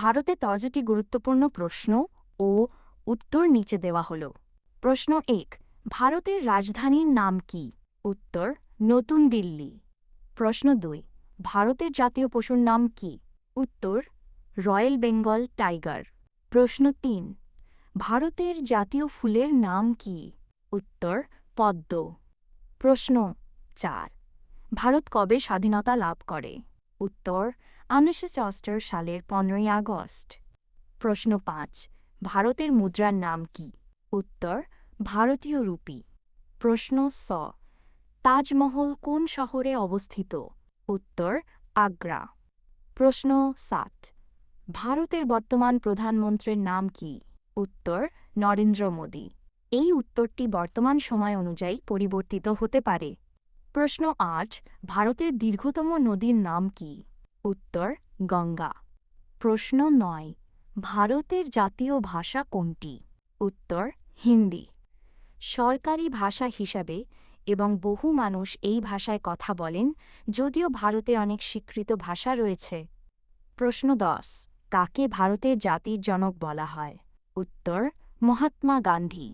ভারতে 10টি গুরুত্বপূর্ণ প্রশ্ন ও উত্তর নিচে দেওয়া হল। প্রশ্ন 1, ভারতের রাজধানীর নাম কি? উত্তর, নতুন দিল্লি। প্রশ্ন 2, ভারতের জাতীয় পশুর নাম কি? উত্তর, রয়্যাল বেঙ্গল টাইগার। প্রশ্ন 3, ভারতের জাতীয় ফুলের নাম কি? উত্তর, পদ্ম। প্রশ্ন 4, ভারত কবে স্বাধীনতা লাভ করে? উত্তর, 1974 সালের 15ই আগস্ট। প্রশ্ন 5, ভারতের মুদ্রার নাম কি? উত্তর, ভারতীয় রুপি। প্রশ্ন 6, তাজমহল কোন শহরে অবস্থিত? উত্তর, আগ্রা। প্রশ্ন 7, ভারতের বর্তমান প্রধানমন্ত্রীর নাম কি? উত্তর, নরেন্দ্র মোদী। এই উত্তরটি বর্তমান সময় অনুযায়ী পরিবর্তিত হতে পারে। প্রশ্ন 8, ভারতের দীর্ঘতম নদীর নাম কি? উত্তর, গঙ্গা। প্রশ্ন 9, ভারতের জাতীয় ভাষা কোনটি? উত্তর, হিন্দি। সরকারি ভাষা হিসাবে এবং বহু মানুষ এই ভাষায় কথা বলেন, যদিও ভারতে অনেক স্বীকৃত ভাষা রয়েছে। প্রশ্ন 10, কাকে ভারতের জাতির জনক বলা হয়? উত্তর, মহাত্মা গান্ধী।